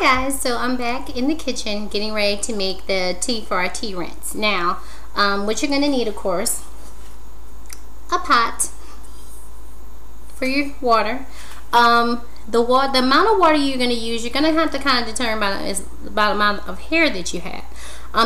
Hi guys, so I'm back in the kitchen getting ready to make the tea for our tea rinse. Now, what you're going to need, of course, a pot for your water. The amount of water you're going to use, you're going to have to kind of determine by the amount of hair that you have.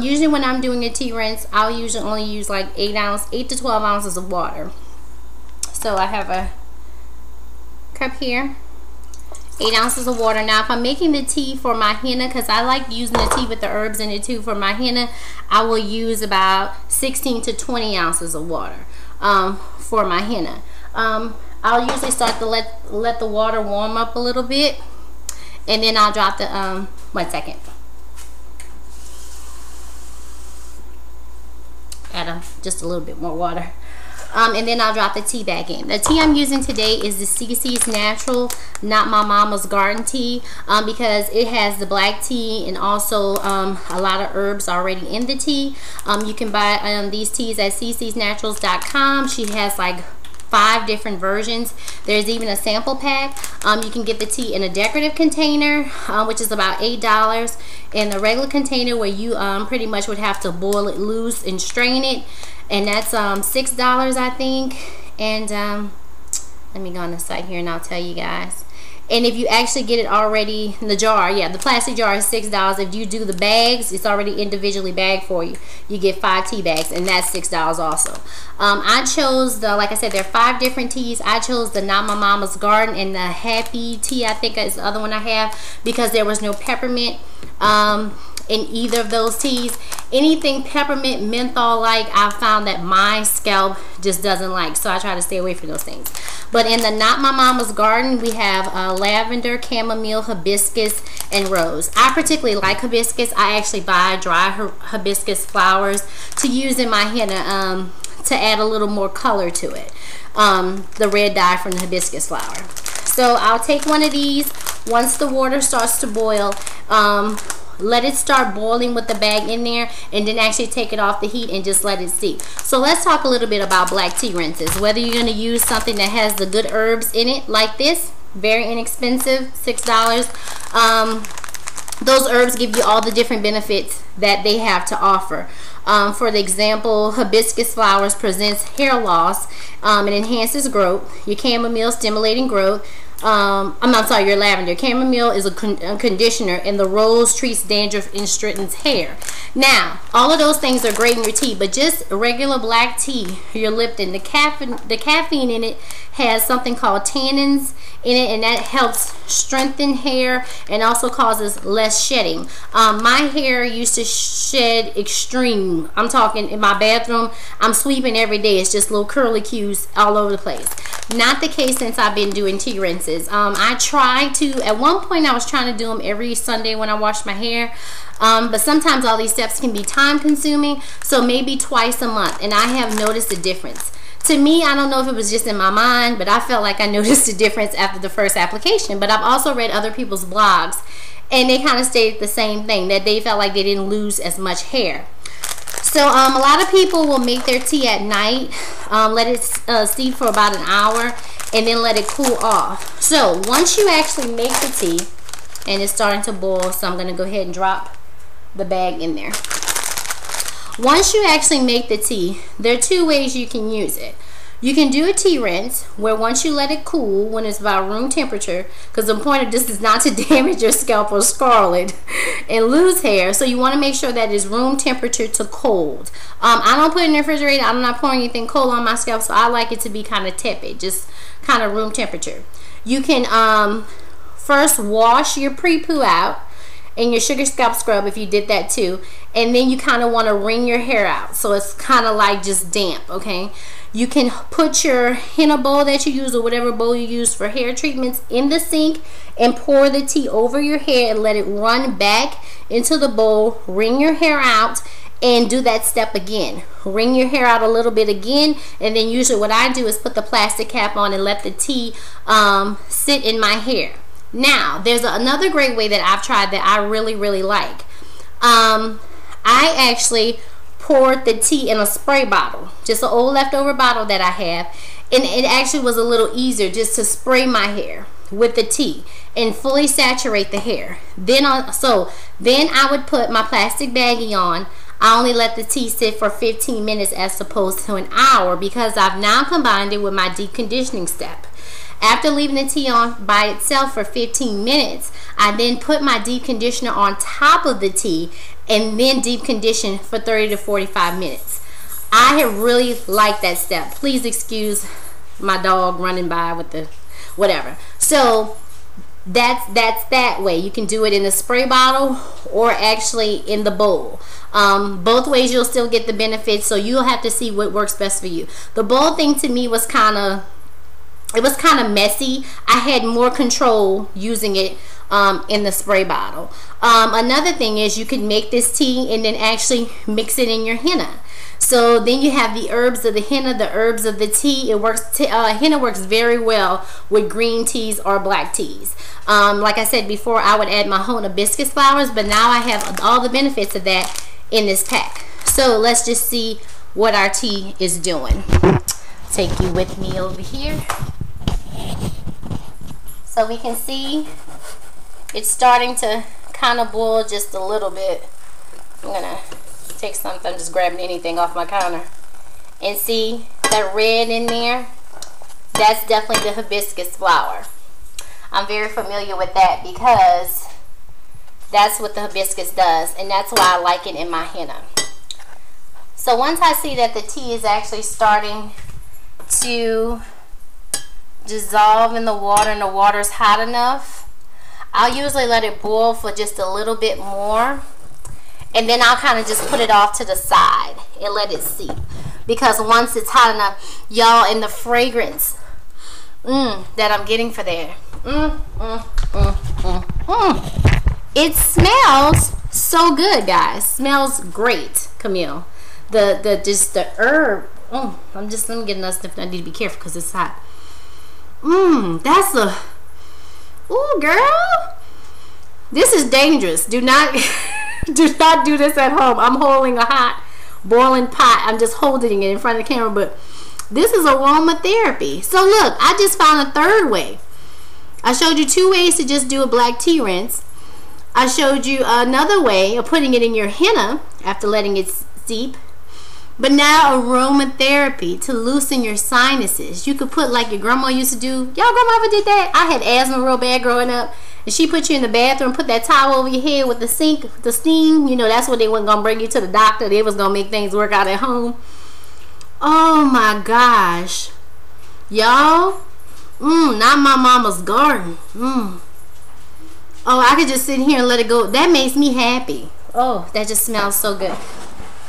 Usually when I'm doing a tea rinse, I'll usually only use like 8 to 12 ounces of water. So I have a cup here. 8 ounces of water. Now if I'm making the tea for my henna, because I like using the tea with the herbs in it too, for my henna I will use about 16 to 20 ounces of water for my henna. I'll usually start to let the water warm up a little bit, and then I'll drop the 1 second. Add just a little bit more water. And then I'll drop the tea back in. The tea I'm using today is the CC's Natural, Not My Mama's Garden tea, because it has the black tea and also a lot of herbs already in the tea. You can buy these teas at ccsnaturals.com. She has like 5 different versions. There's even a sample pack. You can get the tea in a decorative container, which is about $8, and the regular container where you pretty much would have to boil it loose and strain it, and that's $6 I think. And let me go on the site here and I'll tell you guys. And if you actually get it already in the jar, yeah, the plastic jar is $6. If you do the bags, it's already individually bagged for you. You get 5 tea bags, and that's $6 also. I chose like I said, there are 5 different teas. I chose the Not My Mama's Garden and the Happy tea, I think is the other one I have, because there was no peppermint in either of those teas. Anything peppermint, menthol like, I found that my scalp just doesn't like, so I try to stay away from those things. But in the Not My Mama's Garden, we have lavender, chamomile, hibiscus, and rose. I particularly like hibiscus. I actually buy dry hibiscus flowers to use in my henna to add a little more color to it. The red dye from the hibiscus flower. So I'll take one of these. Once the water starts to boil, let it start boiling with the bag in there, and then actually take it off the heat and just let it steep. So let's talk a little bit about black tea rinses. Whether you're going to use something that has the good herbs in it like this, very inexpensive, $6. Those herbs give you all the different benefits that they have to offer. For the example, hibiscus flowers prevents hair loss. It enhances growth. Your chamomile stimulating growth. I'm not sorry, your lavender. Chamomile is a conditioner, and the rose treats dandruff and straightens hair. Now, all of those things are great in your tea, but just regular black tea, your Lipton, the caffeine in it has something called tannins in it, and that helps strengthen hair and also causes less shedding. My hair used to shed extreme. I'm talking in my bathroom, I'm sweeping every day. It's just little curly cues all over the place. Not the case since I've been doing tea rinses. I tried to, at one point I was trying to do them every Sunday when I wash my hair, but sometimes all these steps can be time consuming, so maybe twice a month, and I have noticed a difference. To me, I don't know if it was just in my mind, but I felt like I noticed a difference after the first application. But I've also read other people's blogs, and they kind of stated the same thing, that they felt like they didn't lose as much hair. So a lot of people will make their tea at night, let it steep for about an hour, and then let it cool off. So once you actually make the tea, and it's starting to boil, so I'm going to go ahead and drop the bag in there. Once you actually make the tea, there are 2 ways you can use it. You can do a tea rinse, where once you let it cool, when it's about room temperature, because the point of this is not to damage your scalp or scar it and lose hair, so you want to make sure that it's room temperature to cold. I don't put it in the refrigerator. I'm not pouring anything cold on my scalp, so I like it to be kind of tepid, just kind of room temperature. You can first wash your pre-poo out and your sugar scalp scrub if you did that too, and then you kind of want to wring your hair out so it's kind of like just damp. Okay, you can put your henna bowl that you use, or whatever bowl you use for hair treatments, in the sink and pour the tea over your hair and let it run back into the bowl. Wring your hair out and do that step again. Wring your hair out a little bit again, and then usually what I do is put the plastic cap on and let the tea sit in my hair. Now, there's another great way that I've tried that I really like. I actually poured the tea in a spray bottle, just an old leftover bottle that I have, and it actually was a little easier just to spray my hair. with the tea and fully saturate the hair. Then I would put my plastic baggie on. I only let the tea sit for 15 minutes as opposed to an hour because I've now combined it with my deep conditioning step. After leaving the tea on by itself for 15 minutes, I then put my deep conditioner on top of the tea and then deep condition for 30 to 45 minutes. I have really liked that step. Please excuse my dog running by with the whatever. So that's that way. You can do it in the spray bottle or actually in the bowl. Both ways you'll still get the benefits, so you'll have to see what works best for you. The bowl thing to me was kind of messy. I had more control using it in the spray bottle. Another thing is you can make this tea and then actually mix it in your henna. So then you have the herbs of the henna, the herbs of the tea. It works. Henna works very well with green teas or black teas. Like I said before, I would add my whole hibiscus flowers, but now I have all the benefits of that in this pack. So let's just see what our tea is doing. Take you with me over here. So we can see it's starting to kind of boil just a little bit. I'm gonna take something, I'm just grabbing anything off my counter, and see that red in there? That's definitely the hibiscus flower. I'm very familiar with that because that's what the hibiscus does, and that's why I like it in my henna. So once I see that the tea is actually starting to dissolve in the water and the water's hot enough, I'll usually let it boil for just a little bit more, and then I'll kind of just put it off to the side and let it seep. Because once it's hot enough, y'all, and the fragrance that I'm getting for there, it smells so good, guys. Smells great, Camille. Just the herb. Let me get enough stuff. I need to be careful because it's hot. That's a. Ooh, girl. This is dangerous. Do not do this at home. I'm holding a hot boiling pot. I'm just holding it in front of the camera, but this is aromatherapy. So look, I just found a third way. I showed you 2 ways to just do a black tea rinse. I showed you another way of putting it in your henna after letting it steep. But now aromatherapy to loosen your sinuses. You could put like your grandma used to do. Y'all grandma ever did that? I had asthma real bad growing up. And she put you in the bathroom, put that towel over your head with the sink, the steam. You know, that's what they wasn't going to bring you to the doctor. They was going to make things work out at home. Oh my gosh. Y'all. Not my mama's garden. Oh, I could just sit here and let it go. That makes me happy. Oh, that just smells so good.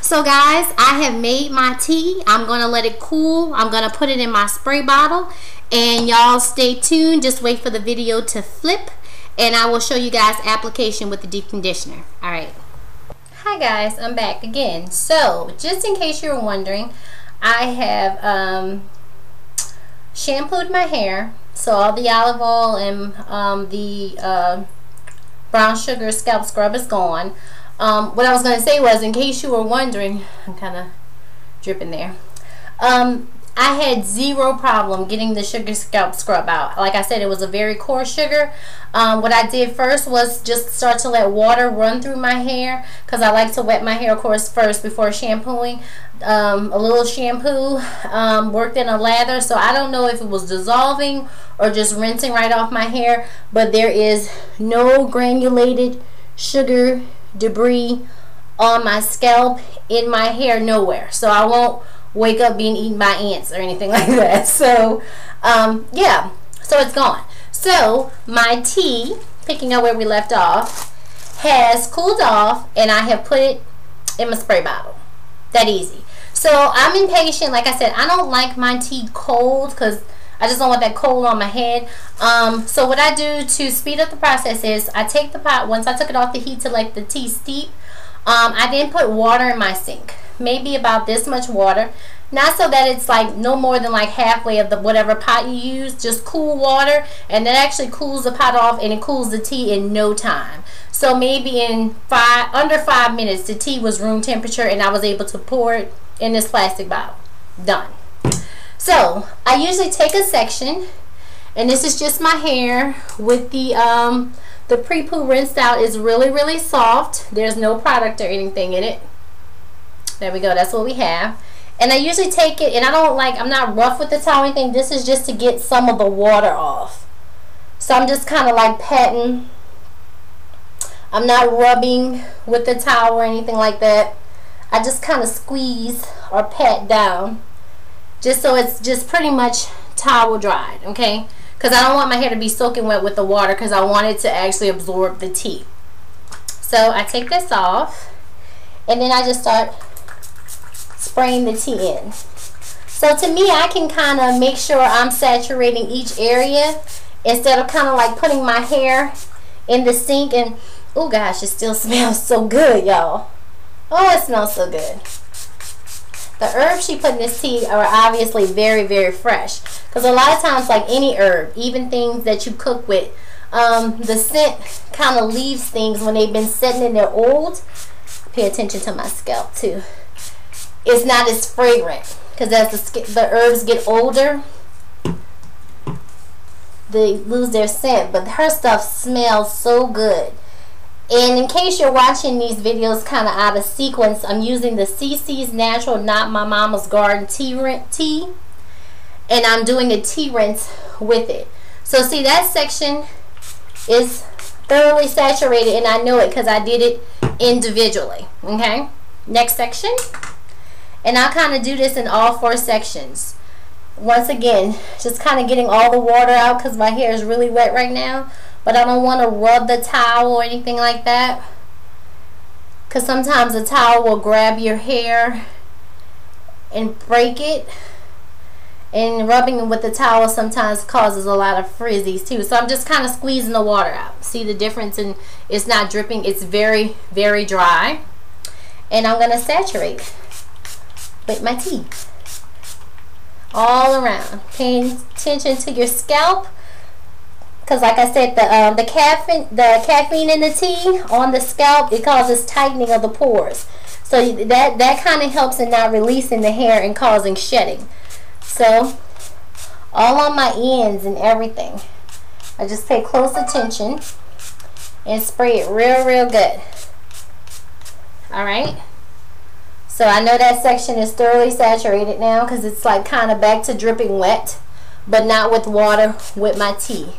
So guys, I have made my tea. I'm going to let it cool. I'm going to put it in my spray bottle. And y'all stay tuned. Just wait for the video to flip. And I will show you guys application with the deep conditioner. Alright. Hi guys, I'm back again. So, just in case you're wondering, I have shampooed my hair. So all the olive oil and the brown sugar scalp scrub is gone. What I was going to say was, in case you were wondering, I'm kind of dripping there. I had zero problem getting the sugar scalp scrub out. Like I said, it was a very coarse sugar. What I did first was just start to let water run through my hair, because I like to wet my hair, of course, first before shampooing. A little shampoo worked in a lather, so I don't know if it was dissolving or just rinsing right off my hair, but there is no granulated sugar debris on my scalp, in my hair, nowhere. So I won't wake up being eaten by ants or anything like that. So yeah, so it's gone. So my tea, picking up where we left off, has cooled off, and I have put it in my spray bottle. That easy. So I'm impatient. Like I said, I don't like my tea cold because I just don't want that cold on my head. So what I do to speed up the process is I take the pot, once I took it off the heat to let the tea steep, I then put water in my sink. Maybe about this much water. Not so that it's like no more than like halfway of the whatever pot you use. Just cool water, and that actually cools the pot off, and it cools the tea in no time. So maybe in under 5 minutes the tea was room temperature, and I was able to pour it in this plastic bottle. Done. So I usually take a section And this is just my hair with the pre-poo rinsed out. Is really soft. There's no product or anything in it. There we go. That's what we have. And I usually take it, and I'm not rough with the towel or anything. This is just to get some of the water off. So I'm just kind of like patting. I'm not rubbing with the towel or anything like that. I just kind of squeeze or pat down, just so it's just pretty much towel dried, okay? Because I don't want my hair to be soaking wet with the water, because I want it to actually absorb the tea. So I take this off, and then I just start spraying the tea in. So to me, I can kind of make sure I'm saturating each area instead of kind of like putting my hair in the sink. And oh gosh, it still smells so good, y'all. Oh, it smells so good. The herbs she put in this tea are obviously very fresh, because a lot of times, like any herb, even things that you cook with, the scent kind of leaves things when they've been sitting in their old. Pay attention to my scalp too. It's not as fragrant, because as the herbs get older, they lose their scent. But her stuff smells so good. And in case you're watching these videos kind of out of sequence, I'm using the CC's Natural Not My Mama's Garden tea, and I'm doing a tea rinse with it. So see, that section is thoroughly saturated, and I know it because I did it individually. Okay, next section, and I'll kind of do this in all 4 sections. Once again, just kind of getting all the water out, because my hair is really wet right now. But I don't want to rub the towel or anything like that, because sometimes the towel will grab your hair and break it. And rubbing with the towel sometimes causes a lot of frizzies too. So I'm just kind of squeezing the water out. See the difference? And it's not dripping. It's very dry. And I'm going to saturate with my tea all around. Paying attention to your scalp. Because like I said, the caffeine in the tea on the scalp, it causes tightening of the pores. So that kind of helps in not releasing the hair and causing shedding. So all on my ends and everything, I just pay close attention and spray it real good. Alright. So I know that section is thoroughly saturated now, because it's like kind of back to dripping wet, but not with water, with my tea.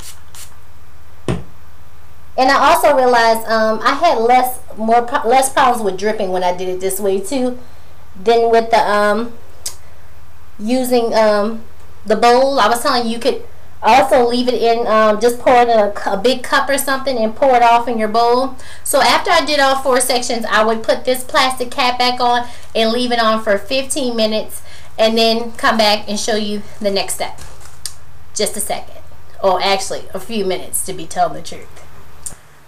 And I also realized I had less problems with dripping when I did it this way too, than with the using the bowl. I was telling you, you could also leave it in, just pour it in a big cup or something and pour it off in your bowl. So after I did all 4 sections, I would put this plastic cap back on and leave it on for 15 minutes, and then come back and show you the next step. Just a second, or actually a few minutes, to be told the truth.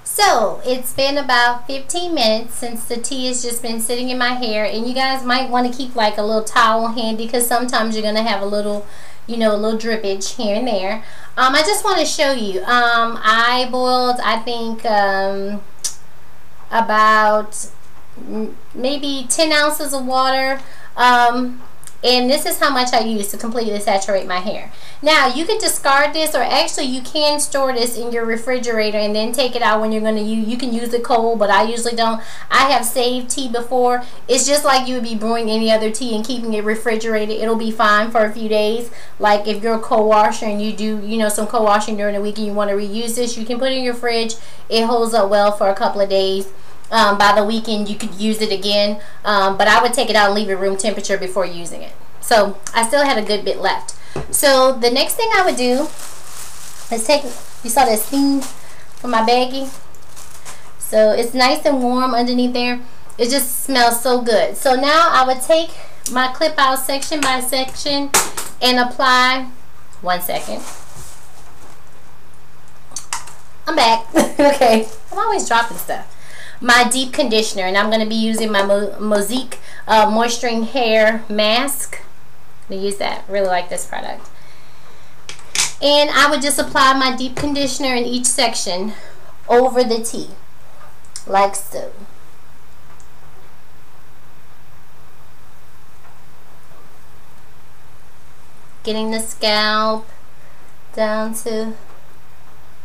So it's been about 15 minutes since the tea has just been sitting in my hair, and you guys might want to keep like a little towel handy, because sometimes you're gonna have a little, you know, a little drippage here and there. I just want to show you. I boiled, I think, about maybe 10 ounces of water. And this is how much I use to completely saturate my hair. Now, you could discard this, or actually you can store this in your refrigerator and then take it out when you're going to use. You can use it cold, but I usually don't. I have saved tea before. It's just like you would be brewing any other tea and keeping it refrigerated. It'll be fine for a few days. Like if you're a co-washer and you do, you know, some co-washing during the week and you want to reuse this, you can put it in your fridge. It holds up well for a couple of days. By the weekend you could use it again, but I would take it out and leave it room temperature before using it. So I still had a good bit left. So the next thing I would do is take, you saw that steam from my baggie, so it's nice and warm underneath there. It just smells so good. So now I would take my clip out section by section and apply, 1 second, I'm back. Okay, I'm always dropping stuff. My deep conditioner, and I'm going to be using my Mosaic Moisturizing Hair Mask. I'm going to use that. Really like this product. And I would just apply my deep conditioner in each section over the tea, like so. Getting the scalp down to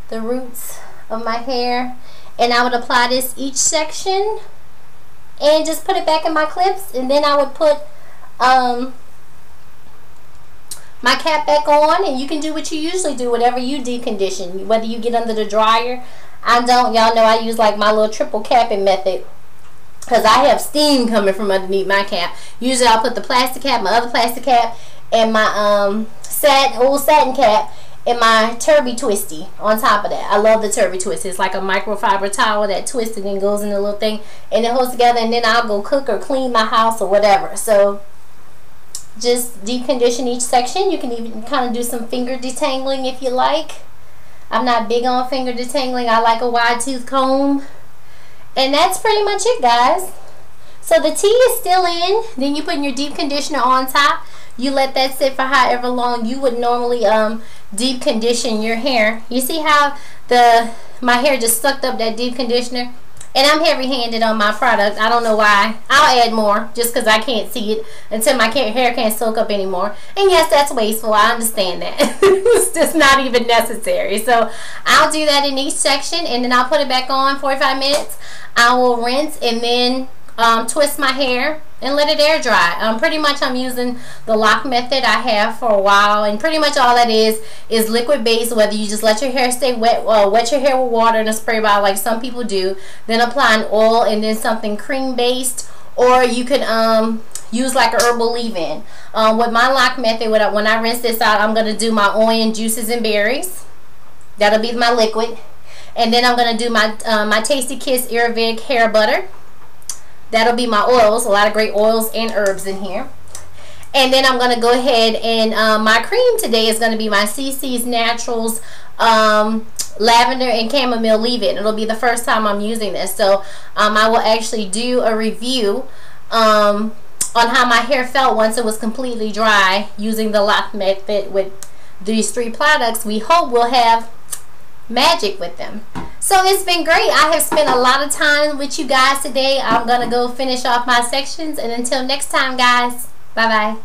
the roots of my hair, and I would apply this each section and just put it back in my clips, and then I would put my cap back on, and you can do what you usually do, whatever you deep condition, whether you get under the dryer. I don't, y'all know I use like my little triple capping method because I have steam coming from underneath my cap. Usually I'll put the plastic cap, my other plastic cap, and my old satin cap, and my Turby Twisty on top of that. I love the Turby Twisty. It's like a microfiber towel that twists and then goes in the little thing, and it holds together, and then I'll go cook or clean my house or whatever. So just deep condition each section. You can even kind of do some finger detangling if you like. I'm not big on finger detangling. I like a wide tooth comb. And that's pretty much it, guys. So the tea is still in. Then you put your deep conditioner on top. You let that sit for however long you would normally deep condition your hair. You see how my hair just sucked up that deep conditioner? And I'm heavy-handed on my product. I don't know why. I'll add more just because I can't see it until my hair can't soak up anymore. And yes, that's wasteful. I understand that. It's just not even necessary. So I'll do that in each section, and then I'll put it back on 45 minutes. I will rinse and then twist my hair and let it air dry. Pretty much I'm using the lock method I have for a while, and pretty much all that is liquid based, whether you just let your hair stay wet, wet your hair with water in a spray bottle like some people do, then apply an oil and then something cream based, or you could use like a herbal leave-in. With my lock method, when I rinse this out, I'm going to do my onion juices and berries. That'll be my liquid. And then I'm going to do my Tasty Kiss Ayurvedic hair butter. That'll be my oils, a lot of great oils and herbs in here. And then I'm going to go ahead and my cream today is going to be my CC's Naturals lavender and chamomile leave-in. It'll be the first time I'm using this. So I will actually do a review on how my hair felt once it was completely dry using the lock method with these 3 products. We hope we'll have magic with them. So it's been great. I have spent a lot of time with you guys today. I'm gonna go finish off my sections, and until next time, guys, bye bye.